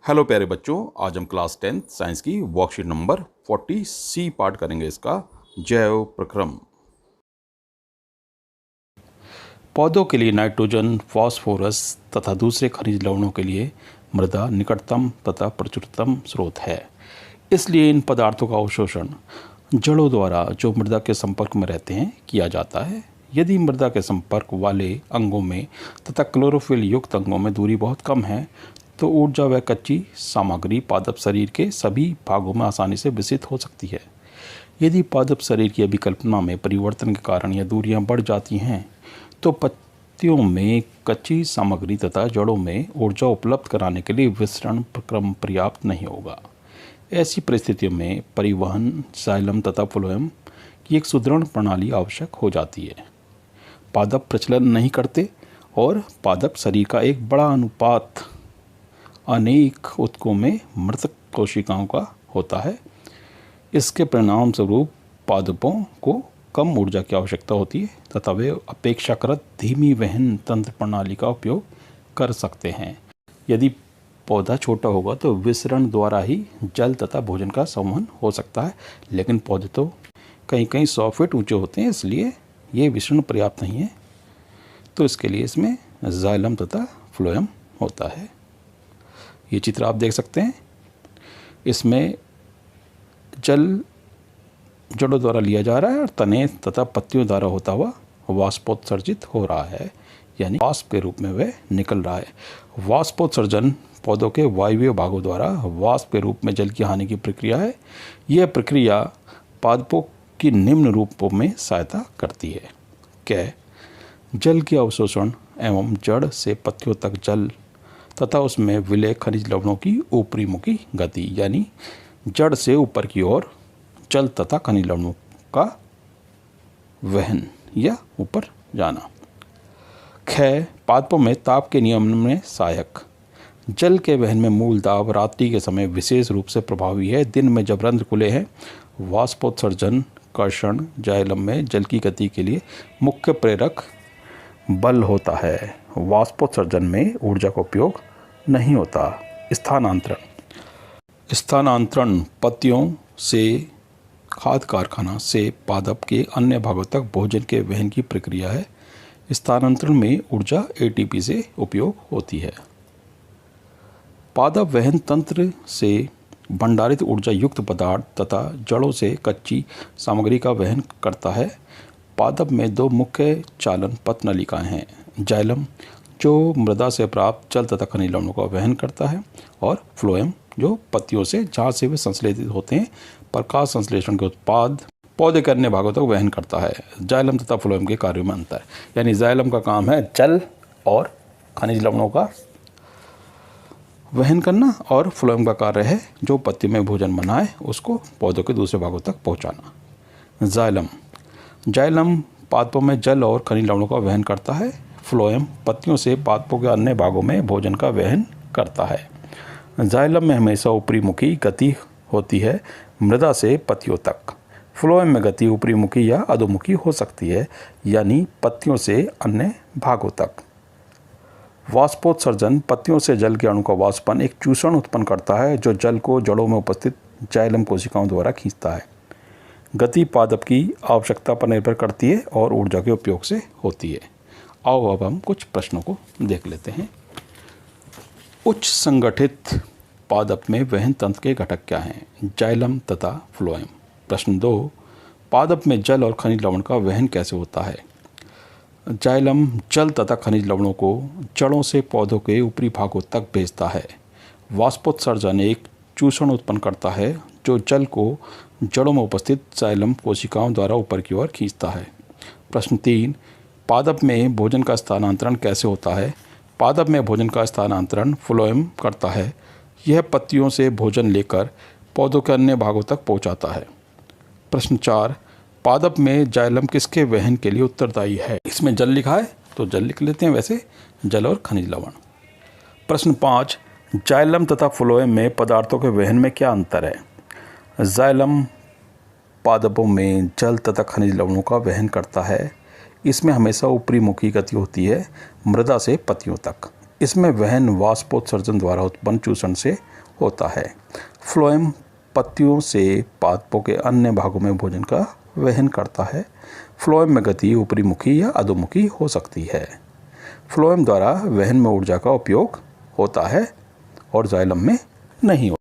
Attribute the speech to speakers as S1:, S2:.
S1: Hello प्यारे बच्चों, आज हम क्लास 10 साइंस की वर्कशीट नंबर 40 सी पार्ट करेंगे। इसका जैव प्रक्रम। पौधों के लिए नाइट्रोजन, फास्फोरस तथा दूसरे खनिज लवणों के लिए मृदा निकटतम तथा प्रचुरतम स्रोत है। इसलिए इन पदार्थों का अवशोषण जड़ों द्वारा जो मृदा के संपर्क में रहते हैं किया जाता है। यदि मृदा के संपर्क वाले अंगों में तथा क्लोरोफिल युक्त अंगों में दूरी बहुत कम है तो ऊर्जा व कच्ची सामग्री पादप शरीर के सभी भागों में आसानी से विकसित हो सकती है। यदि पादप शरीर की अभिकल्पना में परिवर्तन के कारण यह दूरियां बढ़ जाती हैं तो पत्तियों में कच्ची सामग्री तथा जड़ों में ऊर्जा उपलब्ध कराने के लिए विसरण प्रक्रम पर्याप्त नहीं होगा। ऐसी परिस्थितियों में परिवहन, जाइलम तथा फ्लोएम की एक सुदृढ़ प्रणाली आवश्यक हो जाती है। पादप प्रचलन नहीं करते और पादप शरीर का एक बड़ा अनुपात अनेक ऊतकों में मृतक कोशिकाओं का होता है। इसके परिणाम स्वरूप पादपों को कम ऊर्जा की आवश्यकता होती है तथा वे अपेक्षाकृत धीमी वहन तंत्र प्रणाली का उपयोग कर सकते हैं। यदि पौधा छोटा होगा तो विसरण द्वारा ही जल तथा भोजन का संवहन हो सकता है, लेकिन पौधे तो कहीं 100 फीट ऊंचे होते हैं, इसलिए ये विसरण पर्याप्त नहीं है। तो इसके लिए इसमें जाइलम तथा फ्लोएम होता है। ये चित्र आप देख सकते हैं। इसमें जल जड़ों द्वारा लिया जा रहा है और तने तथा पत्तियों द्वारा होता हुआ वाष्पोत्सर्जित हो रहा है, यानी वाष्प के रूप में वह निकल रहा है। वाष्पोत्सर्जन पौधों के वायवीय भागों द्वारा वाष्प के रूप में जल की हानि की प्रक्रिया है। यह प्रक्रिया पादपों की निम्न रूपों में सहायता करती है। क जल के अवशोषण एवं जड़ से पत्तियों तक जल तथा उसमें विलय खनिज लवणों की ऊपरी मुखी गति, यानी जड़ से ऊपर की ओर जल तथा खनिज लवणों का वहन या ऊपर जाना। ख पादपों में ताप के नियमन में सहायक। जल के वहन में मूल दाब रात्रि के समय विशेष रूप से प्रभावी है। दिन में जब रंध्र खुले हैं, वाष्पोत्सर्जन कर्षण जाइलम में जल की गति के लिए मुख्य प्रेरक बल होता है। वाष्पोत्सर्जन में ऊर्जा का उपयोग नहीं होता। स्थानांतरण पत्तियों से खाद्य कारखाना से पादप के अन्य भागों तक भोजन के वहन की प्रक्रिया है। स्थानांतरण में ऊर्जा एटीपी से उपयोग होती है। पादप वहन तंत्र से भंडारित ऊर्जा युक्त पदार्थ तथा जड़ों से कच्ची सामग्री का वहन करता है। पादप में दो मुख्य चालन पथ नलिकाएं हैं। जाइलम जो मृदा से प्राप्त जल तथा खनिज लवणों का वहन करता है, और फ्लोएम जो पत्तियों से जहाँ से वे संश्लेषित होते हैं प्रकाश संश्लेषण के उत्पाद पौधे के अन्य भागों तक वहन करता है। जाइलम तथा फ्लोएम के कार्यों में अंतर, यानी जाइलम का काम है जल और खनिज लवणों का वहन करना, और फ्लोएम का कार्य है जो पत्ती में भोजन बनाए उसको पौधों के दूसरे भागों तक पहुँचाना। जाइलम पादपों में जल और खनिज लवणों का वहन करता है। फ्लोएम पत्तियों से पादपों के अन्य भागों में भोजन का वहन करता है। जाइलम में हमेशा ऊपरी मुखी गति होती है मृदा से पत्तियों तक। फ्लोएम में गति ऊपरी मुखी या अधोमुखी हो सकती है, यानी पत्तियों से अन्य भागों तक। वाष्पोत्सर्जन पत्तियों से जल के अणु का वाष्पन एक चूषण उत्पन्न करता है जो जल को जड़ों में उपस्थित जाइलम कोशिकाओं द्वारा खींचता है। गति पादप की आवश्यकता पर निर्भर करती है और ऊर्जा के उपयोग से होती है। आओ अब हम कुछ प्रश्नों को देख लेते हैं। उच्च संगठित पादप में वहन तंत्र के घटक क्या हैं? जाइलम तथा फ्लोएम। प्रश्न 2, पादप में जल और खनिज लवण का वहन कैसे होता है? जाइलम जल तथा खनिज लवणों को जड़ों से पौधों के ऊपरी भागों तक भेजता है। वाष्पोत्सर्जन एक चूषण उत्पन्न करता है जो जल को जड़ों में उपस्थित जाइलम कोशिकाओं द्वारा ऊपर की ओर खींचता है। प्रश्न 3, पादप में भोजन का स्थानांतरण कैसे होता है? पादप में भोजन का स्थानांतरण फ्लोएम करता है। यह पत्तियों से भोजन लेकर पौधों के अन्य भागों तक पहुंचाता है। प्रश्न 4, पादप में जाइलम किसके वहन के लिए उत्तरदायी है? इसमें जल लिखा है तो जल लिख लेते हैं, वैसे जल और खनिज लवण। प्रश्न 5, जाइलम तथा फ्लोएम में पदार्थों के वहन में क्या अंतर है? जाइलम पादपों में जल तथा खनिज लवणों का वहन करता है। इसमें हमेशा ऊपरी मुखी गति होती है मृदा से पत्तियों तक। इसमें वहन वाष्पोत्सर्जन द्वारा उत्पन्न चूषण से होता है। फ्लोएम पत्तियों से पादपों के अन्य भागों में भोजन का वहन करता है। फ्लोएम में गति ऊपरीमुखी या अधोमुखी हो सकती है। फ्लोएम द्वारा वहन में ऊर्जा का उपयोग होता है और जाइलम में नहीं होता।